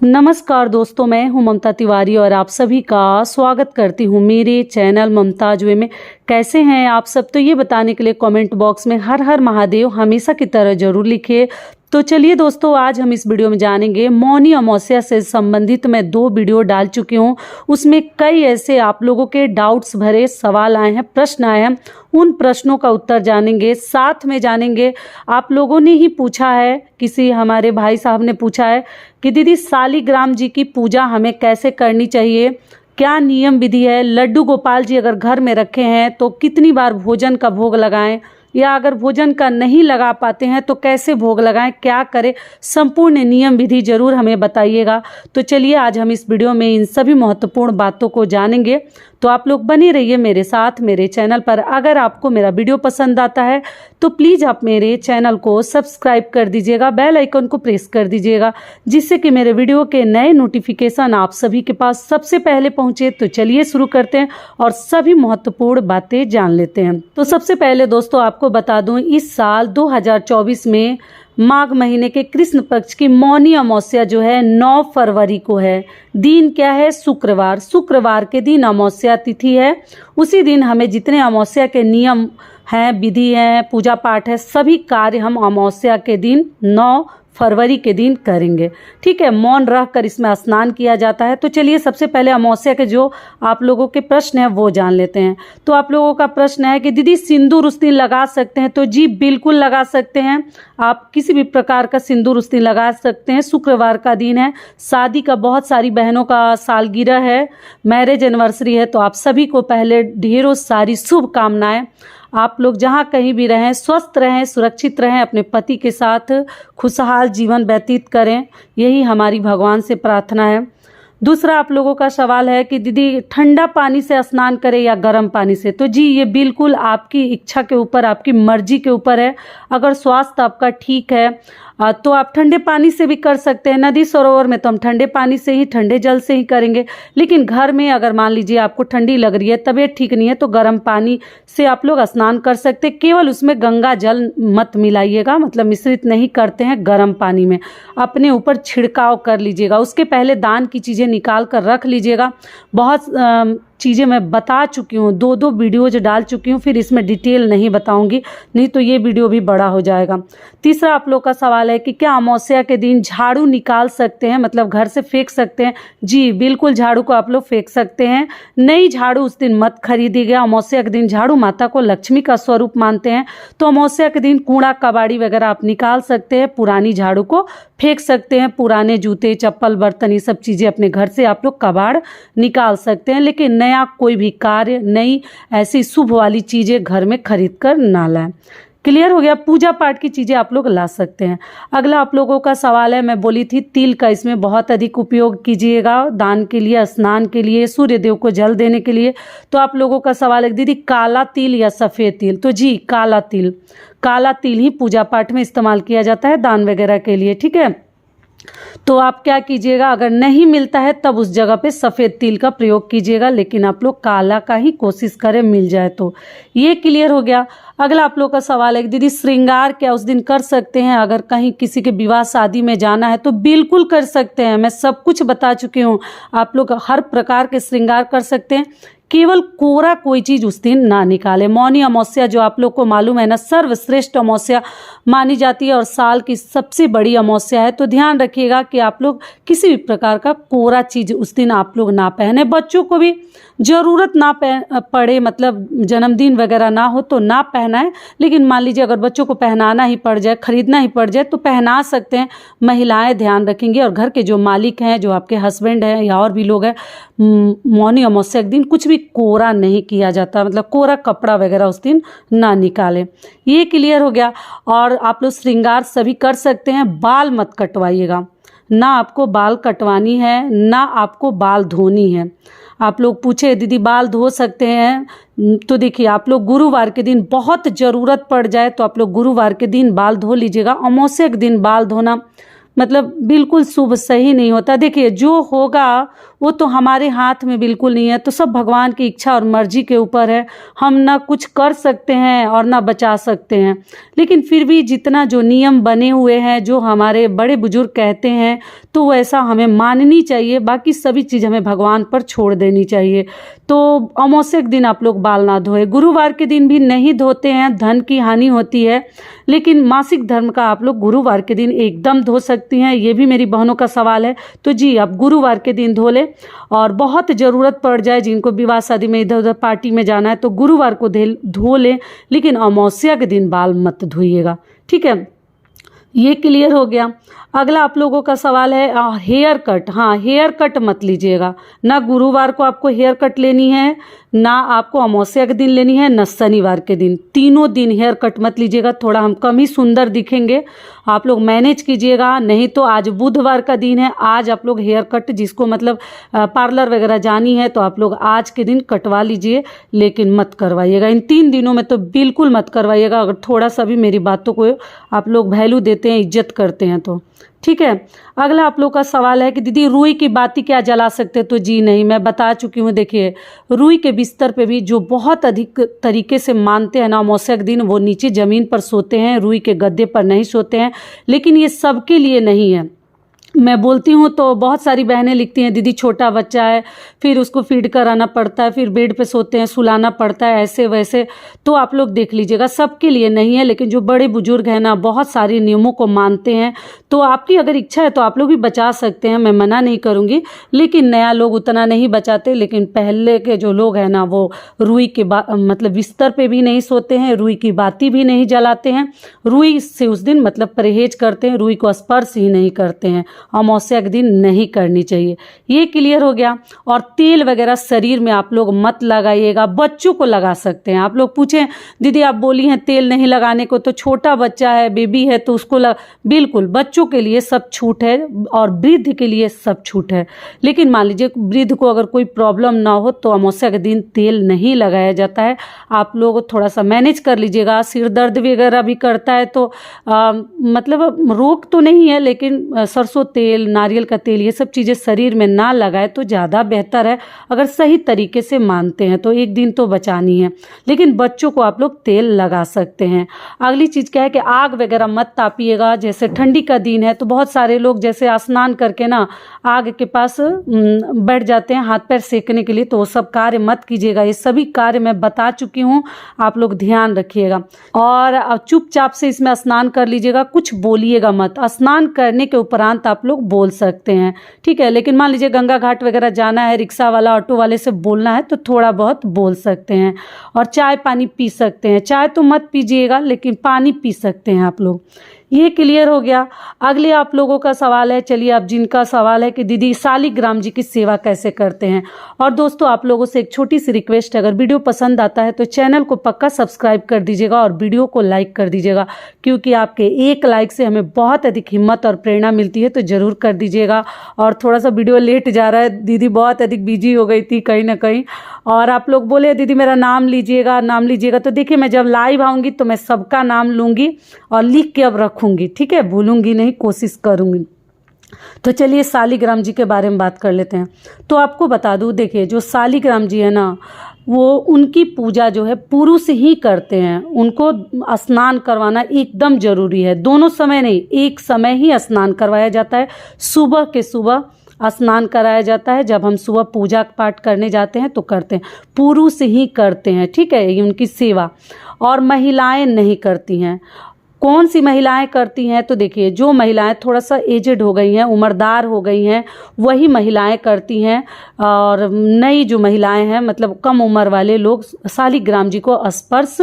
नमस्कार दोस्तों, मैं हूं ममता तिवारी और आप सभी का स्वागत करती हूं मेरे चैनल ममताज वे में। कैसे हैं आप सब? तो ये बताने के लिए कमेंट बॉक्स में हर हर महादेव हमेशा की तरह जरूर लिखिए। तो चलिए दोस्तों, आज हम इस वीडियो में जानेंगे मौनी अमावस्या से संबंधित मैं 2 वीडियो डाल चुकी हूँ। उसमें कई ऐसे आप लोगों के डाउट्स भरे सवाल आए हैं, प्रश्न आए हैं, उन प्रश्नों का उत्तर जानेंगे। साथ में जानेंगे, आप लोगों ने ही पूछा है, किसी हमारे भाई साहब ने पूछा है कि दीदी शालिग्राम जी की पूजा हमें कैसे करनी चाहिए, क्या नियम विधि है, लड्डू गोपाल जी अगर घर में रखे हैं तो कितनी बार भोजन का भोग लगाएं, या अगर भोजन का नहीं लगा पाते हैं तो कैसे भोग लगाएं, क्या करें, संपूर्ण नियम विधि जरूर हमें बताइएगा। तो चलिए आज हम इस वीडियो में इन सभी महत्वपूर्ण बातों को जानेंगे। तो आप लोग बने रहिए मेरे साथ मेरे चैनल पर। अगर आपको मेरा वीडियो पसंद आता है तो प्लीज़ आप मेरे चैनल को सब्सक्राइब कर दीजिएगा, बेल आइकन को प्रेस कर दीजिएगा, जिससे कि मेरे वीडियो के नए नोटिफिकेशन आप सभी के पास सबसे पहले पहुंचे। तो चलिए शुरू करते हैं और सभी महत्वपूर्ण बातें जान लेते हैं। तो सबसे पहले दोस्तों आपको बता दूं, इस साल 2024 में माघ महीने के कृष्ण पक्ष की मौनी अमावस्या जो है 9 फरवरी को है। दिन क्या है? शुक्रवार। शुक्रवार के दिन अमावस्या तिथि है। उसी दिन हमें जितने अमावस्या के नियम हैं, विधि हैं, पूजा पाठ है, सभी कार्य हम अमावस्या के दिन 9 फरवरी के दिन करेंगे। ठीक है, मौन रह कर इसमें स्नान किया जाता है। तो चलिए सबसे पहले अमावस्या के जो आप लोगों के प्रश्न हैं वो जान लेते हैं। तो आप लोगों का प्रश्न है कि दीदी सिंदूर उस दिन लगा सकते हैं? तो जी बिल्कुल लगा सकते हैं। आप किसी भी प्रकार का सिंदूर उस दिन लगा सकते हैं। शुक्रवार का दिन है, शादी का बहुत सारी बहनों का सालगिरह है, मैरिज एनिवर्सरी है। तो आप सभी को पहले ढेरों सारी शुभकामनाएं। आप लोग जहाँ कहीं भी रहें, स्वस्थ रहें, सुरक्षित रहें, अपने पति के साथ खुशहाल जीवन व्यतीत करें, यही हमारी भगवान से प्रार्थना है। दूसरा आप लोगों का सवाल है कि दीदी ठंडा पानी से स्नान करें या गर्म पानी से? तो जी ये बिल्कुल आपकी इच्छा के ऊपर, आपकी मर्जी के ऊपर है। अगर स्वास्थ्य आपका ठीक है तो आप ठंडे पानी से भी कर सकते हैं। नदी सरोवर में तो हम ठंडे पानी से ही, ठंडे जल से ही करेंगे। लेकिन घर में अगर मान लीजिए आपको ठंडी लग रही है, तबीयत ठीक नहीं है, तो गर्म पानी से आप लोग स्नान कर सकते हैं। केवल उसमें गंगा जल मत मिलाइएगा, मतलब मिश्रित नहीं करते हैं। गर्म पानी में अपने ऊपर छिड़काव कर लीजिएगा। उसके पहले दान की चीज़ें निकाल कर रख लीजिएगा। बहुत चीज़ें मैं बता चुकी हूँ, 2 वीडियोज डाल चुकी हूँ, फिर इसमें डिटेल नहीं बताऊंगी, नहीं तो ये वीडियो भी बड़ा हो जाएगा। तीसरा आप लोग का सवाल है कि क्या अमावस्या के दिन झाड़ू निकाल सकते हैं, मतलब घर से फेंक सकते हैं? जी बिल्कुल, झाड़ू को आप लोग फेंक सकते हैं। नई झाड़ू उस दिन मत खरीदिएगा। अमावस्या के दिन झाड़ू माता को लक्ष्मी का स्वरूप मानते हैं, तो अमावस्या के दिन कूड़ा कबाड़ी वगैरह आप निकाल सकते हैं। पुरानी झाड़ू को फेंक सकते हैं। पुराने जूते, चप्पल, बर्तन, ये सब चीज़ें अपने घर से आप लोग कबाड़ निकाल सकते हैं। लेकिन नया कोई भी कार्य, नई ऐसी शुभ वाली चीज़ें घर में खरीद कर ना लाएं। क्लियर हो गया? पूजा पाठ की चीज़ें आप लोग ला सकते हैं। अगला आप लोगों का सवाल है, मैं बोली थी तिल का इसमें बहुत अधिक उपयोग कीजिएगा, दान के लिए, स्नान के लिए, सूर्य देव को जल देने के लिए। तो आप लोगों का सवाल है दीदी काला तिल या सफ़ेद तिल? तो जी काला तिल, काला तिल ही पूजा पाठ में इस्तेमाल किया जाता है, दान वगैरह के लिए। ठीक है, तो आप क्या कीजिएगा, अगर नहीं मिलता है तब उस जगह पे सफ़ेद तिल का प्रयोग कीजिएगा, लेकिन आप लोग काला का ही कोशिश करें, मिल जाए तो। ये क्लियर हो गया। अगला आप लोग का सवाल है कि दीदी श्रृंगार क्या उस दिन कर सकते हैं? अगर कहीं किसी के विवाह शादी में जाना है तो बिल्कुल कर सकते हैं। मैं सब कुछ बता चुकी हूँ। आप लोग हर प्रकार के श्रृंगार कर सकते हैं। केवल कोरा कोई चीज़ उस दिन ना निकाले। मौनी अमावस्या जो आप लोग को मालूम है ना, सर्वश्रेष्ठ अमावस्या मानी जाती है और साल की सबसे बड़ी अमावस्या है। तो ध्यान रखिएगा कि आप लोग किसी भी प्रकार का कोरा चीज़ उस दिन आप लोग ना पहने। बच्चों को भी ज़रूरत ना पड़े, मतलब जन्मदिन वगैरह ना हो तो ना पहनाएं। लेकिन मान लीजिए अगर बच्चों को पहनाना ही पड़ जाए, खरीदना ही पड़ जाए, तो पहना सकते हैं। महिलाएं ध्यान रखेंगी और घर के जो मालिक हैं, जो आपके हस्बैंड हैं या और भी लोग हैं, मौनी अमावस्या के दिन कुछ भी कोरा नहीं किया जाता, मतलब कोरा कपड़ा वगैरह उस दिन ना निकालें। ये क्लियर हो गया। और आप लोग श्रृंगार सभी कर सकते हैं। बाल मत कटवाइएगा, ना आपको बाल कटवानी है, ना आपको बाल धोनी है। आप लोग पूछे दीदी बाल धो सकते हैं? तो देखिए, आप लोग गुरुवार के दिन बहुत ज़रूरत पड़ जाए तो आप लोग गुरुवार के दिन बाल धो लीजिएगा। अमावस्या के दिन बाल धोना मतलब बिल्कुल शुभ सही नहीं होता। देखिए जो होगा वो तो हमारे हाथ में बिल्कुल नहीं है। तो सब भगवान की इच्छा और मर्जी के ऊपर है। हम ना कुछ कर सकते हैं और ना बचा सकते हैं, लेकिन फिर भी जितना जो नियम बने हुए हैं, जो हमारे बड़े बुजुर्ग कहते हैं, तो वैसा हमें माननी चाहिए। बाकी सभी चीज़ हमें भगवान पर छोड़ देनी चाहिए। तो अमावस्या के दिन आप लोग बाल ना धोए, गुरुवार के दिन भी नहीं धोते हैं, धन की हानि होती है। लेकिन मासिक धर्म का आप लोग गुरुवार के दिन एकदम धो सकती हैं। ये भी मेरी बहनों का सवाल है, तो जी आप गुरुवार के दिन धो लें। और बहुत ज़रूरत पड़ जाए, जिनको विवाह शादी में इधर उधर पार्टी में जाना है, तो गुरुवार को धो लें, लेकिन अमावस्या के दिन बाल मत धोइएगा। ठीक है, ये क्लियर हो गया। अगला आप लोगों का सवाल है हेयर कट। हाँ, हेयर कट मत लीजिएगा। ना गुरुवार को आपको हेयर कट लेनी है, ना आपको अमावस्या के दिन लेनी है, ना शनिवार के दिन। तीनों दिन हेयर कट मत लीजिएगा, थोड़ा हम कम ही सुंदर दिखेंगे। आप लोग मैनेज कीजिएगा। नहीं तो आज बुधवार का दिन है, आज आप लोग हेयर कट, जिसको मतलब पार्लर वगैरह जानी है, तो आप लोग आज के दिन कटवा लीजिए, लेकिन मत करवाइएगा। इन 3 दिनों में तो बिल्कुल मत करवाइएगा, अगर थोड़ा सा भी मेरी बातों को आप लोग वैल्यू देते हैं, इज्जत करते हैं तो। ठीक है, अगला आप लोग का सवाल है कि दीदी रुई की बाती क्या जला सकते हैं? तो जी नहीं, मैं बता चुकी हूँ। देखिए, रुई के बिस्तर पे भी जो बहुत अधिक तरीके से मानते हैं ना अमावस्या के दिन, वो नीचे ज़मीन पर सोते हैं, रुई के गद्दे पर नहीं सोते हैं। लेकिन ये सबके लिए नहीं है। मैं बोलती हूँ तो बहुत सारी बहनें लिखती हैं, दीदी छोटा बच्चा है, फिर उसको फीड कराना पड़ता है, फिर बेड पे सोते हैं, सुलाना पड़ता है, ऐसे वैसे। तो आप लोग देख लीजिएगा, सबके लिए नहीं है। लेकिन जो बड़े बुजुर्ग हैं ना, बहुत सारे नियमों को मानते हैं, तो आपकी अगर इच्छा है तो आप लोग भी बचा सकते हैं, मैं मना नहीं करूँगी। लेकिन नया लोग उतना नहीं बचाते। लेकिन पहले के जो लोग हैं ना, वो रुई के मतलब बिस्तर पे भी नहीं सोते हैं, रुई की बाती भी नहीं जलाते हैं, रुई से उस दिन मतलब परहेज करते हैं, रुई को स्पर्श ही नहीं करते हैं। अमावस्या के दिन नहीं करनी चाहिए। ये क्लियर हो गया। और तेल वगैरह शरीर में आप लोग मत लगाइएगा। बच्चों को लगा सकते हैं। आप लोग पूछें दीदी आप बोली हैं तेल नहीं लगाने को, तो छोटा बच्चा है, बेबी है, तो उसको बिल्कुल बच्चों के लिए सब छूट है और वृद्ध के लिए सब छूट है। लेकिन मान लीजिए वृद्ध को अगर कोई प्रॉब्लम ना हो, तो अमावस्या के दिन तेल नहीं लगाया जाता है। आप लोग थोड़ा सा मैनेज कर लीजिएगा। सिर दर्द वगैरह भी करता है तो मतलब रोग तो नहीं है, लेकिन सरसों तेल, नारियल का तेल, ये सब चीज़ें शरीर में ना लगाए तो ज़्यादा बेहतर है। अगर सही तरीके से मानते हैं तो एक दिन तो बचानी है। लेकिन बच्चों को आप लोग तेल लगा सकते हैं। अगली चीज़ क्या है कि आग वगैरह मत तापिएगा। जैसे ठंडी का दिन है तो बहुत सारे लोग जैसे स्नान करके ना आग के पास बैठ जाते हैं हाथ पैर सेकने के लिए, तो वो सब कार्य मत कीजिएगा। ये सभी कार्य मैं बता चुकी हूँ, आप लोग ध्यान रखिएगा। और चुपचाप से इसमें स्नान कर लीजिएगा, कुछ बोलिएगा मत। स्नान करने के उपरांत आप लोग बोल सकते हैं, ठीक है। लेकिन मान लीजिए गंगा घाट वगैरह जाना है, रिक्शा वाला ऑटो वाले से बोलना है, तो थोड़ा बहुत बोल सकते हैं। और चाय पानी पी सकते हैं। चाय तो मत पीजिएगा, लेकिन पानी पी सकते हैं आप लोग। ये क्लियर हो गया। अगले आप लोगों का सवाल है, चलिए अब जिनका सवाल है कि दीदी शालिग्राम जी की सेवा कैसे करते हैं। और दोस्तों आप लोगों से एक छोटी सी रिक्वेस्ट है, अगर वीडियो पसंद आता है तो चैनल को पक्का सब्सक्राइब कर दीजिएगा और वीडियो को लाइक कर दीजिएगा, क्योंकि आपके एक लाइक से हमें बहुत अधिक हिम्मत और प्रेरणा मिलती है, तो ज़रूर कर दीजिएगा। और थोड़ा सा वीडियो लेट जा रहा है, दीदी बहुत अधिक बिजी हो गई थी कहीं ना कहीं। और आप लोग बोले दीदी मेरा नाम लीजिएगा, नाम लीजिएगा, तो देखिए मैं जब लाइव आऊँगी तो मैं सबका नाम लूँगी और लिख के अब रखूँगी, ठीक है, भूलूंगी नहीं, कोशिश करूँगी। तो चलिए शालिग्राम जी के बारे में बात कर लेते हैं। तो आपको बता दूं, देखिए जो शालिग्राम जी है ना, वो उनकी पूजा जो है पुरुष ही करते हैं। उनको स्नान करवाना एकदम जरूरी है। दोनों समय नहीं, एक समय ही स्नान करवाया जाता है। सुबह के सुबह स्नान कराया जाता है। जब हम सुबह पूजा पाठ करने जाते हैं तो करते हैं, पुरुष ही करते हैं, ठीक है, ये उनकी सेवा। और महिलाएं नहीं करती हैं। कौन सी महिलाएं करती हैं? तो देखिए जो महिलाएं थोड़ा सा एजेड हो गई हैं, उम्रदार हो गई हैं, वही महिलाएं करती हैं। और नई जो महिलाएं हैं, मतलब कम उम्र वाले लोग शालिग्राम जी को स्पर्श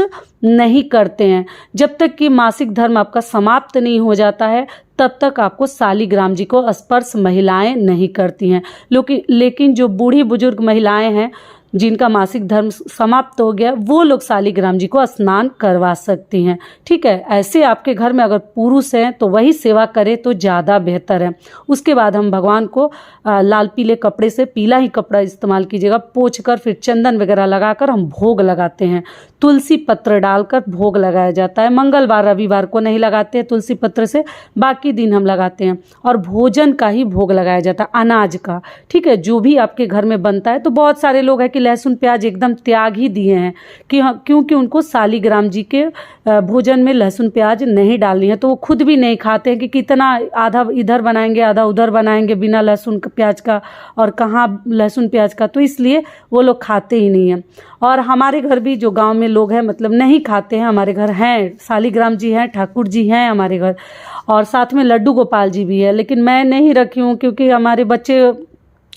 नहीं करते हैं। जब तक कि मासिक धर्म आपका समाप्त नहीं हो जाता है, तब तक आपको शालिग्राम जी को स्पर्श महिलाएं नहीं करती हैं। लेकिन जो बूढ़ी बुजुर्ग महिलाएं हैं, जिनका मासिक धर्म समाप्त हो गया, वो लोग शालिग्राम जी को स्नान करवा सकती हैं, ठीक है। ऐसे आपके घर में अगर पुरुष हैं तो वही सेवा करें तो ज़्यादा बेहतर है। उसके बाद हम भगवान को लाल पीले कपड़े से, पीला ही कपड़ा इस्तेमाल कीजिएगा, पोंछ कर फिर चंदन वगैरह लगाकर हम भोग लगाते हैं। तुलसी पत्र डालकर भोग लगाया जाता है। मंगलवार रविवार को नहीं लगाते हैं तुलसी पत्र से, बाकी दिन हम लगाते हैं। और भोजन का ही भोग लगाया जाता है, अनाज का, ठीक है, जो भी आपके घर में बनता है। तो बहुत सारे लोग हैं कि लहसुन प्याज एकदम त्याग ही दिए हैं कि क्योंकि उनको शालिग्राम जी के भोजन में लहसुन प्याज नहीं डालनी है, तो वो खुद भी नहीं खाते हैं कि कितना आधा इधर बनाएंगे आधा उधर बनाएंगे बिना लहसुन प्याज का, और कहाँ लहसुन प्याज का, तो इसलिए वो लोग खाते ही नहीं हैं। और हमारे घर भी जो गांव में लोग हैं मतलब नहीं खाते हैं, हमारे घर हैं शालिग्राम जी हैं, ठाकुर जी हैं हमारे घर, और साथ में लड्डू गोपाल जी भी है। लेकिन मैं नहीं रखी हूँ क्योंकि हमारे बच्चे,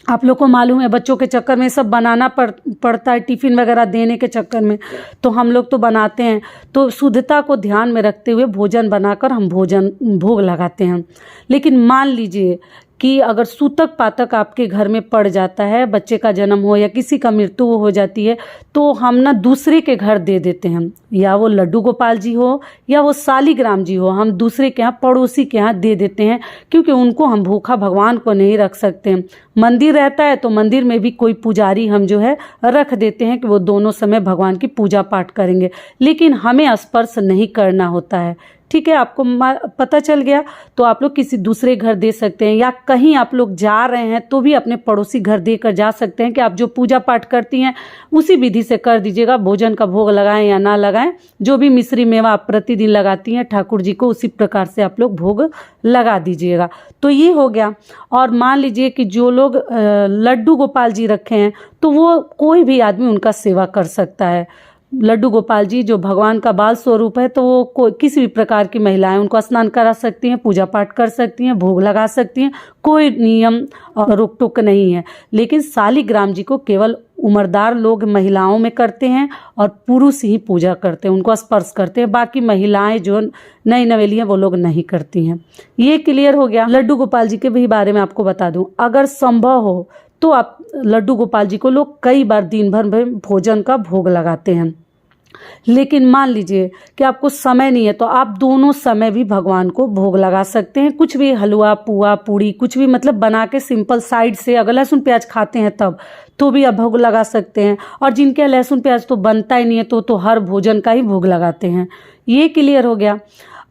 आप लोग को मालूम है, बच्चों के चक्कर में सब बनाना पड़ता है, टिफ़िन वगैरह देने के चक्कर में, तो हम लोग तो बनाते हैं। तो शुद्धता को ध्यान में रखते हुए भोजन बनाकर हम भोग लगाते हैं। लेकिन मान लीजिए कि अगर सूतक पातक आपके घर में पड़ जाता है, बच्चे का जन्म हो या किसी का मृत्यु हो जाती है, तो हम ना दूसरे के घर दे देते हैं, या वो लड्डू गोपाल जी हो या वो शालिग्राम जी हो, हम दूसरे के यहाँ पड़ोसी के यहाँ दे देते हैं, क्योंकि उनको हम भूखा भगवान को नहीं रख सकते। मंदिर रहता है तो मंदिर में भी कोई पुजारी हम जो है रख देते हैं कि वो दोनों समय भगवान की पूजा पाठ करेंगे, लेकिन हमें स्पर्श नहीं करना होता है। ठीक है, आपको पता चल गया। तो आप लोग किसी दूसरे घर दे सकते हैं, या कहीं आप लोग जा रहे हैं तो भी अपने पड़ोसी घर देकर जा सकते हैं कि आप जो पूजा पाठ करती हैं उसी विधि से कर दीजिएगा। भोजन का भोग लगाएं या ना लगाएं, जो भी मिश्री मेवा आप प्रतिदिन लगाती हैं ठाकुर जी को, उसी प्रकार से आप लोग भोग लगा दीजिएगा। तो ये हो गया। और मान लीजिए कि जो लोग लड्डू गोपाल जी रखे हैं तो वो कोई भी आदमी उनका सेवा कर सकता है। लड्डू गोपाल जी जो भगवान का बाल स्वरूप है, तो वो किसी भी प्रकार की महिलाएं उनको स्नान करा सकती हैं, पूजा पाठ कर सकती हैं, भोग लगा सकती हैं, कोई नियम और रोक टोक नहीं है। लेकिन शालिग्राम जी को केवल उम्रदार लोग महिलाओं में करते हैं और पुरुष ही पूजा करते हैं, उनको स्पर्श करते हैं। बाकी महिलाएं जो नई नवेली हैं वो लोग नहीं करती हैं। ये क्लियर हो गया। लड्डू गोपाल जी के भी बारे में आपको बता दूं, अगर संभव हो तो आप लड्डू गोपाल जी को लोग कई बार दिन भर में भोजन का भोग लगाते हैं। लेकिन मान लीजिए कि आपको समय नहीं है तो आप दोनों समय भी भगवान को भोग लगा सकते हैं। कुछ भी हलवा पुआ पूड़ी कुछ भी मतलब बना के सिंपल साइड से, अगर लहसुन प्याज खाते हैं तब तो भी आप भोग लगा सकते हैं। और जिनके लहसुन प्याज तो बनता ही नहीं है तो हर भोजन का ही भोग लगाते हैं। ये क्लियर हो गया।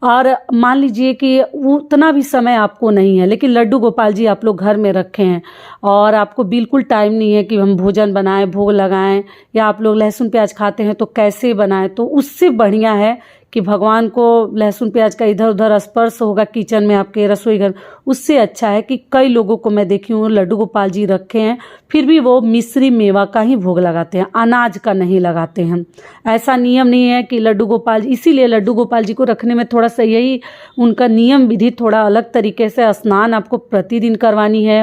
और मान लीजिए कि उतना भी समय आपको नहीं है, लेकिन लड्डू गोपाल जी आप लोग घर में रखे हैं और आपको बिल्कुल टाइम नहीं है कि हम भोजन बनाएं भोग लगाएं, या आप लोग लहसुन प्याज खाते हैं तो कैसे बनाएं, तो उससे बढ़िया है कि भगवान को लहसुन प्याज का इधर उधर स्पर्श होगा किचन में आपके रसोई घर। उससे अच्छा है कि कई लोगों को मैं देखी हूँ लड्डू गोपाल जी रखे हैं फिर भी वो मिश्री मेवा का ही भोग लगाते हैं, अनाज का नहीं लगाते हैं। ऐसा नियम नहीं है कि लड्डू गोपाल जी, इसीलिए लड्डू गोपाल जी को रखने में थोड़ा सा यही उनका नियम विधि थोड़ा अलग तरीके से, स्नान आपको प्रतिदिन करवानी है,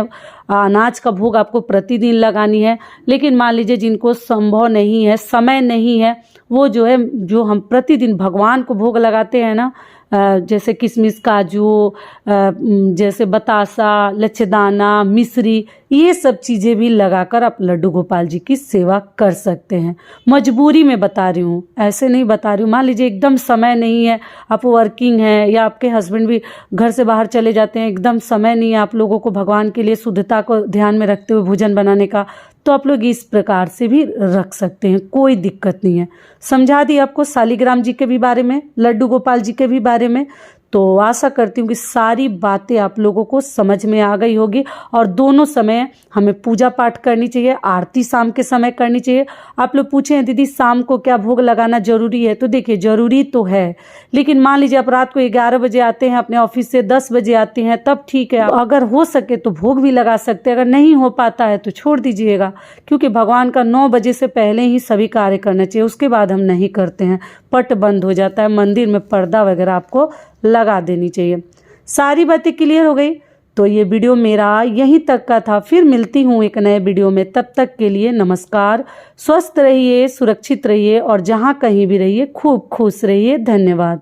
अनाज का भोग आपको प्रतिदिन लगानी है। लेकिन मान लीजिए जिनको संभव नहीं है, समय नहीं है, वो जो है जो हम प्रतिदिन भगवान को भोग लगाते हैं ना, जैसे किशमिश काजू, जैसे बतासा लच्छेदाना मिश्री, ये सब चीज़ें भी लगाकर आप लड्डू गोपाल जी की सेवा कर सकते हैं। मजबूरी में बता रही हूँ, ऐसे नहीं बता रही हूँ। मान लीजिए एकदम समय नहीं है, आप वर्किंग हैं या आपके हस्बैंड भी घर से बाहर चले जाते हैं, एकदम समय नहीं है आप लोगों को भगवान के लिए शुद्धता को ध्यान में रखते हुए भोजन बनाने का, तो आप लोग इस प्रकार से भी रख सकते हैं, कोई दिक्कत नहीं है। समझा दी आपको शालिग्राम जी के भी बारे में, लड्डू गोपाल जी के भी बारे में। तो आशा करती हूँ कि सारी बातें आप लोगों को समझ में आ गई होगी। और दोनों समय हमें पूजा पाठ करनी चाहिए, आरती शाम के समय करनी चाहिए। आप लोग पूछें दीदी शाम को क्या भोग लगाना जरूरी है, तो देखिए जरूरी तो है, लेकिन मान लीजिए आप रात को 11 बजे आते हैं अपने ऑफिस से, 10 बजे आते हैं, तब ठीक है, अगर हो सके तो भोग भी लगा सकते हैं। अगर नहीं हो पाता है तो छोड़ दीजिएगा, क्योंकि भगवान का 9 बजे से पहले ही सभी कार्य करना चाहिए, उसके बाद हम नहीं करते हैं, पट बंद हो जाता है। मंदिर में पर्दा वगैरह आपको लगा देनी चाहिए। सारी बातें क्लियर हो गई। तो ये वीडियो मेरा यहीं तक का था, फिर मिलती हूँ एक नए वीडियो में। तब तक के लिए नमस्कार, स्वस्थ रहिए, सुरक्षित रहिए और जहाँ कहीं भी रहिए खूब खुश रहिए। धन्यवाद।